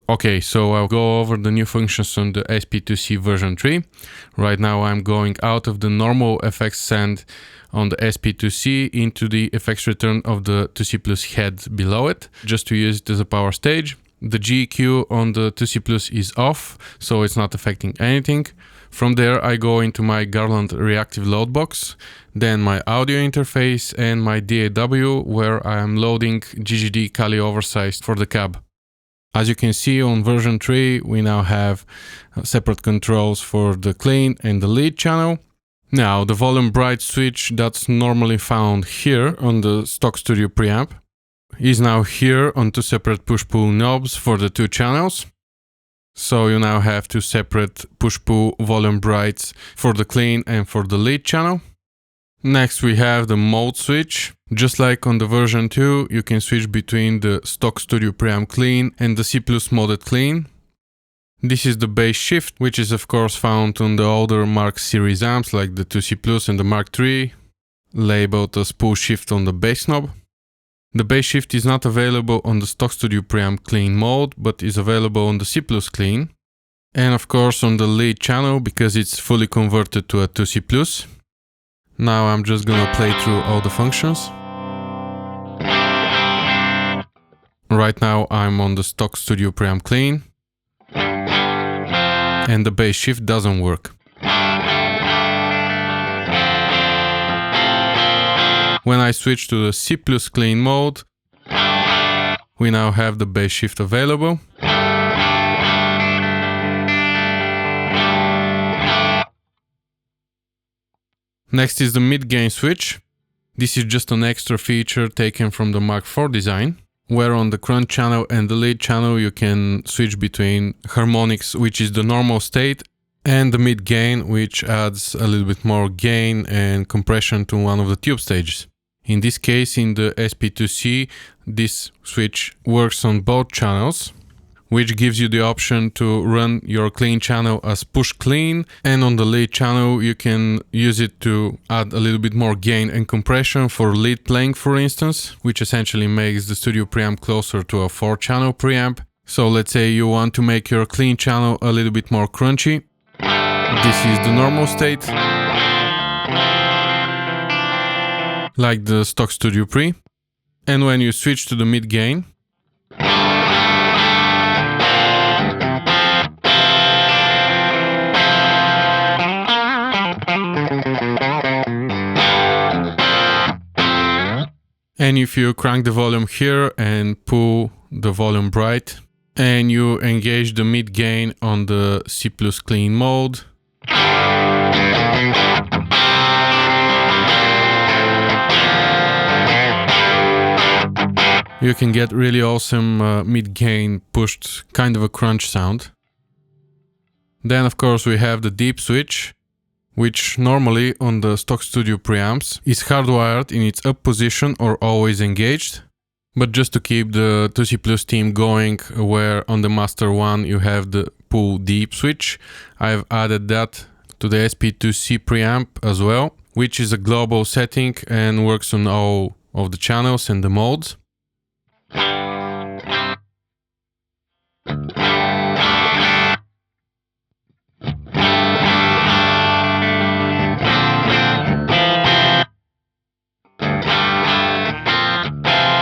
Okay, so I'll go over the new functions on the SP2C version 3. Right now I'm going out of the normal effects send on the SP2C into the effects return of the 2C Plus head below it, just to use it as a power stage. The GEQ on the 2C Plus is off, so it's not affecting anything. From there I go into my Garland reactive load box, then my audio interface and my DAW, where I am loading GGD Cali Oversized for the cab. As you can see on version 3, we now have separate controls for the clean and the lead channel. Now, the volume bright switch that's normally found here on the stock studio preamp is now here on two separate push-pull knobs for the two channels. So you now have two separate push-pull volume brights for the clean and for the lead channel. Next we have the mode switch. Just like on the version 2, you can switch between the stock studio preamp clean and the C Plus modded clean. This is the bass shift, which is of course found on the older Mark series amps like the 2C Plus and the Mark III, labeled as pull shift on the bass knob. The bass shift is not available on the stock studio preamp clean mode, but is available on the C Plus clean. And of course on the lead channel, because it's fully converted to a 2C Plus. Now I'm just gonna play through all the functions. Right now I'm on the stock studio preamp clean. And the bass shift doesn't work. When I switch to the C Plus clean mode, we now have the bass shift available. Next is the mid-gain switch. This is just an extra feature taken from the Mark IV design, where on the crunch channel and the lead channel you can switch between harmonics, which is the normal state, and the mid gain, which adds a little bit more gain and compression to one of the tube stages. In this case, in the SP2C, this switch works on both channels, which gives you the option to run your clean channel as push clean, and on the lead channel you can use it to add a little bit more gain and compression for lead playing, for instance, which essentially makes the studio preamp closer to a 4-channel preamp. So let's say you want to make your clean channel a little bit more crunchy. This is the normal state, like the stock studio pre. And when you switch to the mid gain, and if you crank the volume here and pull the volume bright, and you engage the mid gain on the C+ clean mode, you can get really awesome mid gain pushed, kind of a crunch sound. Then of course we have the deep switch, which normally on the stock studio preamps is hardwired in its up position or always engaged. But just to keep the 2C+ theme going, where on the Master 1 you have the pull deep switch, I've added that to the SP2C preamp as well, which is a global setting and works on all of the channels and the modes.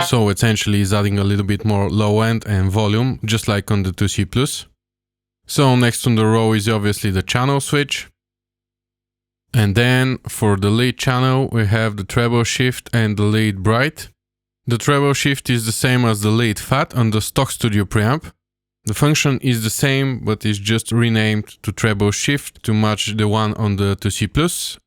So essentially is adding a little bit more low end and volume, just like on the 2C+. So next on the row is obviously the channel switch. And then for the lead channel we have the treble shift and the lead bright. The treble shift is the same as the lead fat on the stock studio preamp. The function is the same, but is just renamed to treble shift to match the one on the 2C+.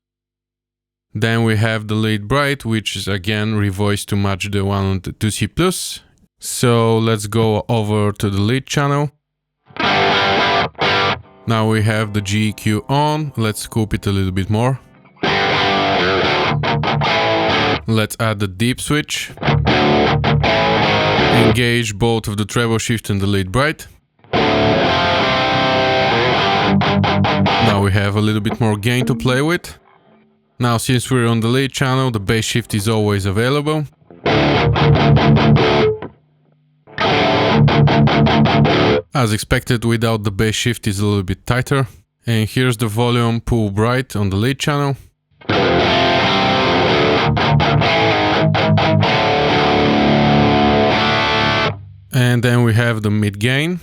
Then we have the lead bright, which is again revoiced to match the one on the 2C+. So let's go over to the lead channel. Now we have the GEQ on. Let's scoop it a little bit more. Let's add the deep switch. Engage both of the treble shift and the lead bright. Now we have a little bit more gain to play with. Now, since we're on the lead channel, the bass shift is always available. As expected, without the bass shift is a little bit tighter. And here's the volume pull bright on the lead channel. And then we have the mid gain.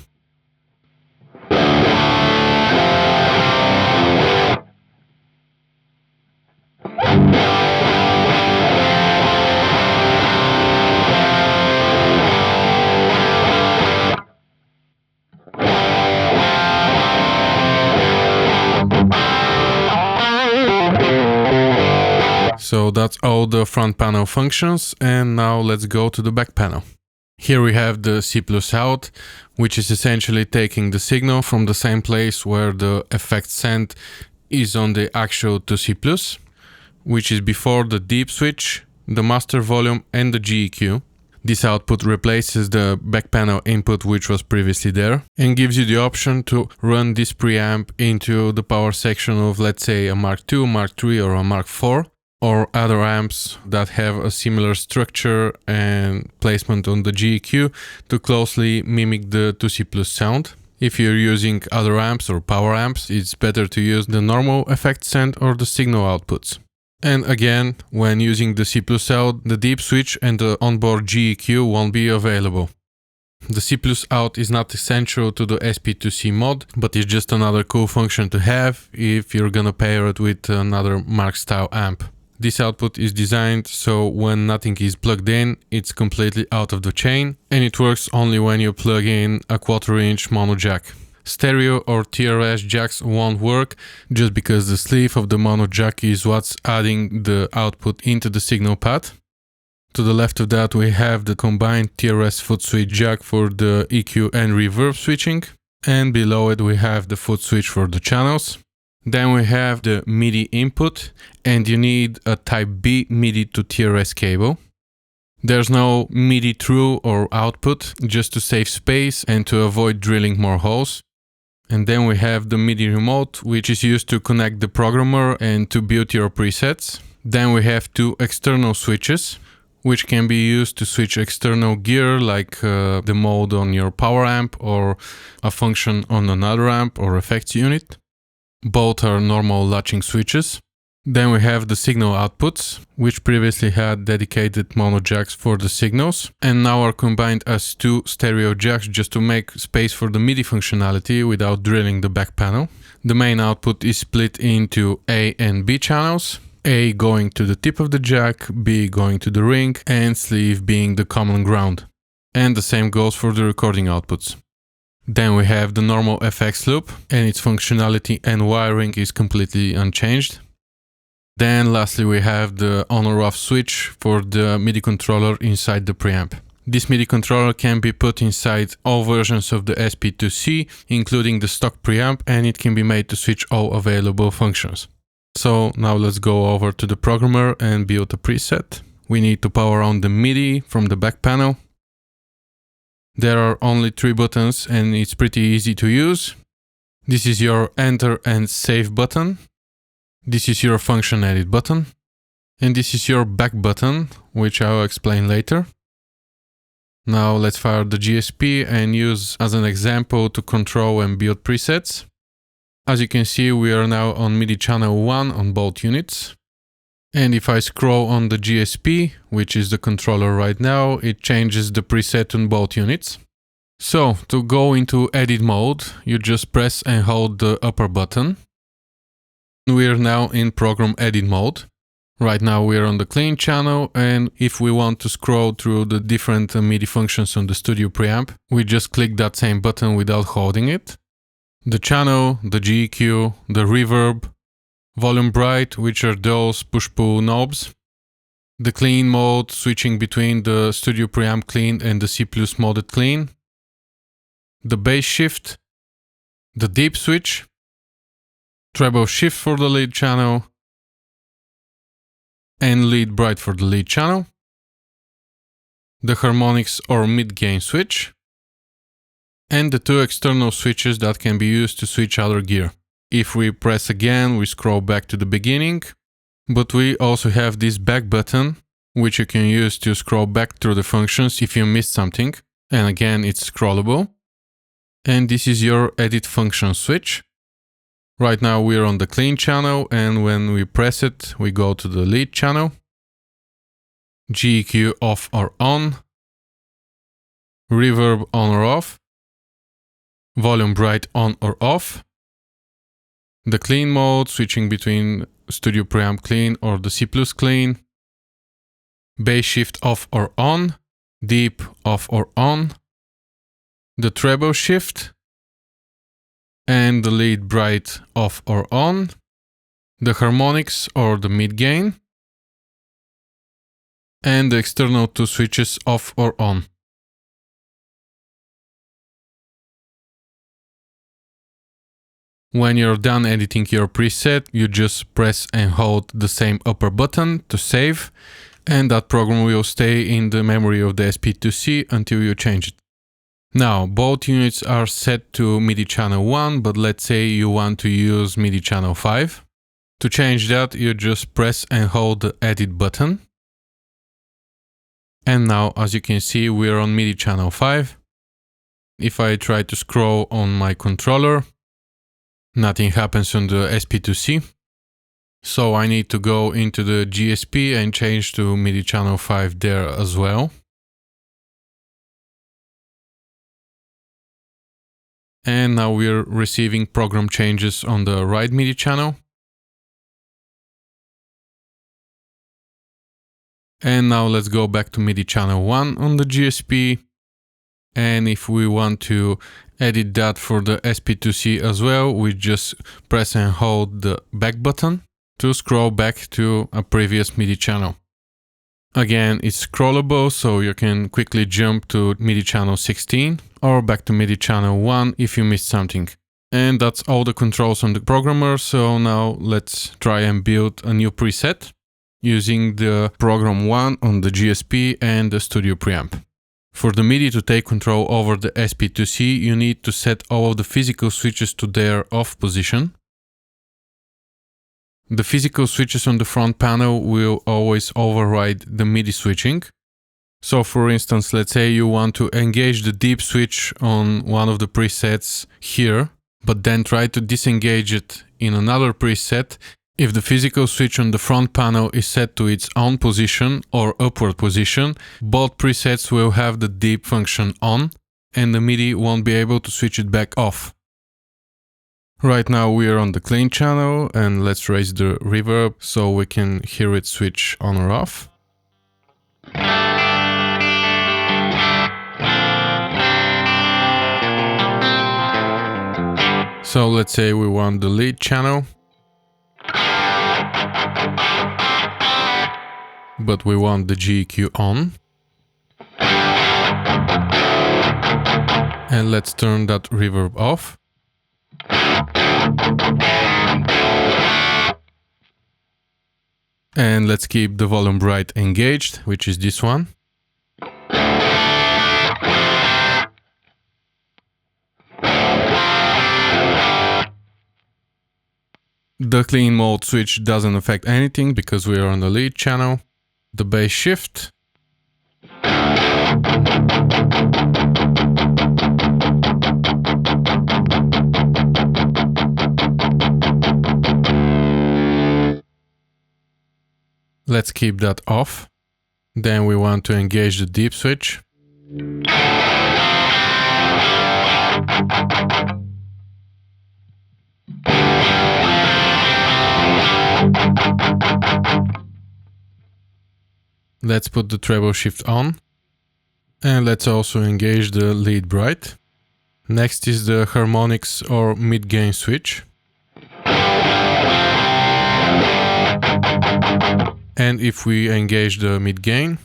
So that's all the front panel functions, and now let's go to the back panel. Here we have the C+ out, which is essentially taking the signal from the same place where the effect send is on the actual 2C+, which is before the deep switch, the master volume and the GEQ. This output replaces the back panel input which was previously there and gives you the option to run this preamp into the power section of, let's say, a Mark II, Mark III or a Mark IV, or other amps that have a similar structure and placement on the GEQ to closely mimic the 2C+ sound. If you're using other amps or power amps, it's better to use the normal effect send or the signal outputs. And again, when using the C+ out, the deep switch and the onboard GEQ won't be available. The C+ out is not essential to the SP2C mod, but it's just another cool function to have if you're gonna pair it with another Mark style amp. This output is designed so when nothing is plugged in, it's completely out of the chain, and it works only when you plug in a 1/4" mono jack. stereo or TRS jacks won't work just because the sleeve of the mono jack is what's adding the output into the signal path. To the left of that we have the combined TRS foot switch jack for the EQ and reverb switching, and below it we have the foot switch for the channels. Then we have the MIDI input, and you need a type B MIDI to TRS cable. There's no MIDI through or output, just to save space and to avoid drilling more holes. And then we have the MIDI remote, which is used to connect the programmer and to build your presets. Then we have two external switches, which can be used to switch external gear like the mode on your power amp or a function on another amp or effects unit. Both are normal latching switches. Then we have the signal outputs, which previously had dedicated mono jacks for the signals, and now are combined as two stereo jacks just to make space for the MIDI functionality without drilling the back panel. The main output is split into A and B channels, A going to the tip of the jack, B going to the ring, and sleeve being the common ground. And the same goes for the recording outputs. Then we have the normal FX loop, and its functionality and wiring is completely unchanged. Then lastly we have the on or off switch for the MIDI controller inside the preamp. This MIDI controller can be put inside all versions of the SP2C, including the stock preamp, and it can be made to switch all available functions. So now let's go over to the programmer and build a preset. We need to power on the MIDI from the back panel. There are only 3 buttons and it's pretty easy to use. This is your enter and save button. This is your function edit button. And this is your back button, which I'll explain later. Now let's fire the GSP and use as an example to control and build presets. As you can see, we are now on MIDI channel 1 on both units. And if I scroll on the GSP, which is the controller right now, it changes the preset on both units. So to go into edit mode, you just press and hold the upper button. We are now in program edit mode. Right now we are on the clean channel, and if we want to scroll through the different MIDI functions on the studio preamp, we just click that same button without holding it. The channel, the GEQ, the reverb, volume bright, which are those push-pull knobs, the clean mode, switching between the studio preamp clean and the C+ moded clean, the bass shift, the deep switch, treble shift for the lead channel, and lead bright for the lead channel, the harmonics or mid-gain switch, and the 2 external switches that can be used to switch other gear. If we press again, we scroll back to the beginning, but we also have this back button, which you can use to scroll back through the functions if you missed something, and again it's scrollable. And this is your edit function switch. Right now we're on the clean channel, and when we press it, we go to the lead channel. GEQ off or on, reverb on or off, volume bright on or off, the clean mode, switching between studio preamp clean or the C+ clean, bass shift off or on, deep off or on, the treble shift, and the lead bright off or on, the harmonics or the mid-gain, and the external 2 switches off or on. When you're done editing your preset, you just press and hold the same upper button to save, and that program will stay in the memory of the SP2C until you change it. Now, both units are set to MIDI channel 1, but let's say you want to use MIDI channel 5. To change that, you just press and hold the edit button. And now, as you can see, we're on MIDI channel 5. If I try to scroll on my controller, nothing happens on the SP2C. So I need to go into the GSP and change to MIDI channel 5 there as well. And now we're receiving program changes on the right MIDI channel. And now let's go back to MIDI channel 1 on the GSP. And if we want to edit that for the SP2C as well. We just press and hold the back button to scroll back to a previous MIDI channel. Again, it's scrollable, so you can quickly jump to MIDI channel 16 or back to MIDI channel 1 if you missed something. And that's all the controls on the programmer, so now let's try and build a new preset using the program 1 on the GSP and the Studio Preamp. For the MIDI to take control over the SP2C, you need to set all of the physical switches to their off position. The physical switches on the front panel will always override the MIDI switching. So for instance, let's say you want to engage the deep switch on one of the presets here, but then try to disengage it in another preset. If the physical switch on the front panel is set to its on position or upward position, both presets will have the deep function on, and the MIDI won't be able to switch it back off. Right now we are on the clean channel, and let's raise the reverb so we can hear it switch on or off. So let's say we want the lead channel, but we want the GEQ on. And let's turn that reverb off. And let's keep the volume bright engaged, which is this one. The clean mode switch doesn't affect anything because we are on the lead channel. The bass shift. Let's keep that off. Then we want to engage the deep switch. Let's put the treble shift on. And let's also engage the lead bright. Next is the harmonics or mid-gain switch. And if we engage the mid-gain,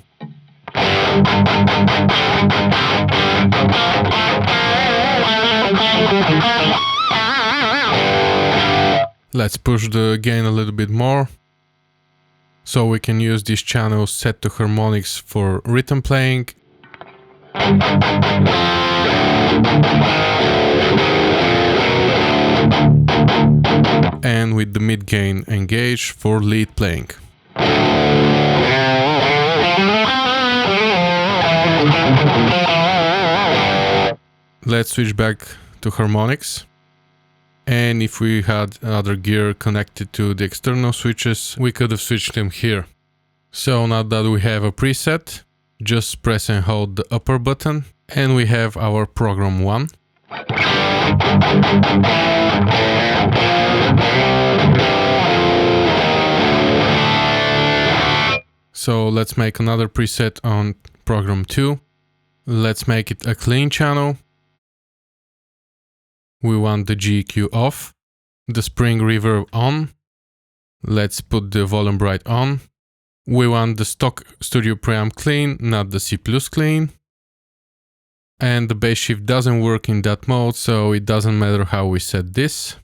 let's push the gain a little bit more, so we can use this channel set to harmonics for rhythm playing. And with the mid-gain engaged for lead playing. Let's switch back to harmonics. And if we had another gear connected to the external switches, we could have switched them here. So now that we have a preset, just press and hold the upper button, and we have our program 1. So let's make another preset on program 2. Let's make it a clean channel. We want the GEQ off, the spring reverb on. Let's put the volume bright on. We want the stock Studio Preamp clean, not the C+ clean. And the bass shift doesn't work in that mode, so it doesn't matter how we set this.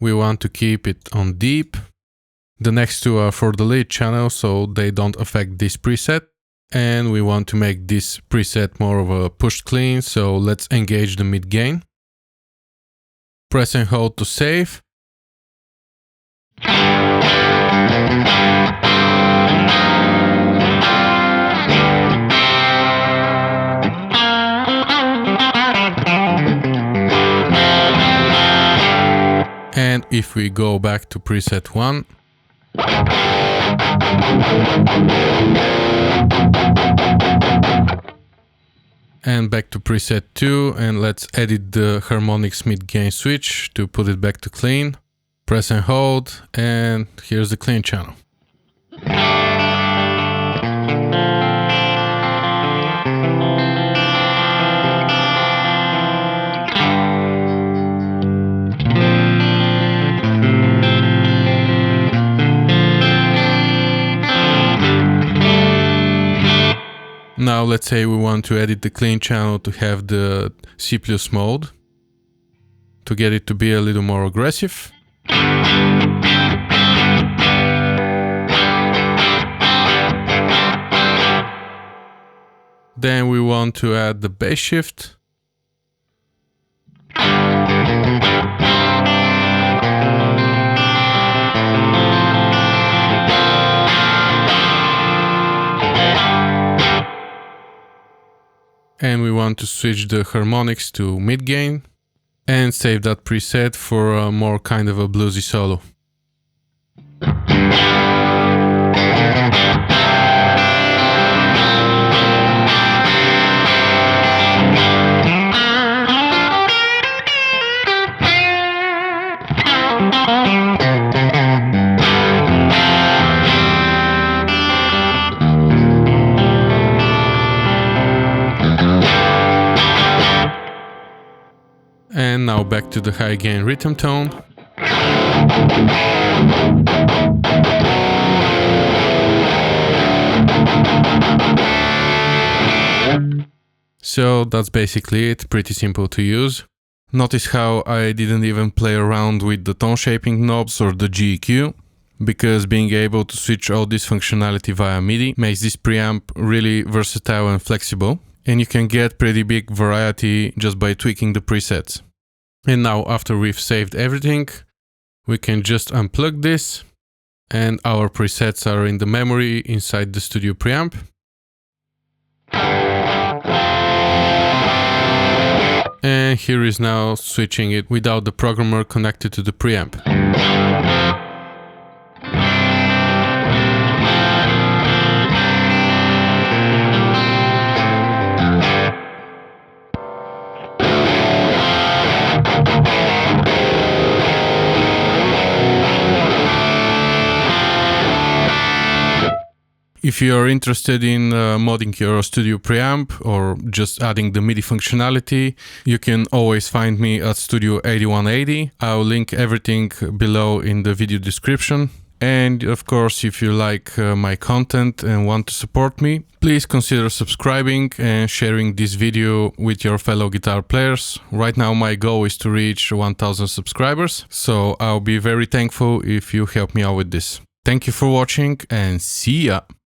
We want to keep it on deep. The next two are for the lead channel, so they don't affect this preset. And we want to make this preset more of a pushed clean, so let's engage the mid-gain. Press and hold to save. And if we go back to preset 1, and back to preset 2, and let's edit the harmonics mid-gain switch to put it back to clean. Press and hold, and here's the clean channel. Now let's say we want to edit the clean channel to have the C+ mode, to get it to be a little more aggressive. Then we want to add the bass shift. And we want to switch the harmonics to mid-gain and save that preset for a more kind of a bluesy solo. And now back to the high gain rhythm tone. So that's basically it, pretty simple to use. Notice how I didn't even play around with the tone shaping knobs or the GEQ, because being able to switch all this functionality via MIDI makes this preamp really versatile and flexible, and you can get pretty big variety just by tweaking the presets. And now, after we've saved everything, we can just unplug this, and our presets are in the memory inside the studio preamp. And here is now switching it without the programmer connected to the preamp. If you are interested in modding your studio preamp or just adding the MIDI functionality, you can always find me at Studio 8180. I'll link everything below in the video description. And of course, if you like my content and want to support me, please consider subscribing and sharing this video with your fellow guitar players. Right now my goal is to reach 1000 subscribers, so I'll be very thankful if you help me out with this. Thank you for watching and see ya!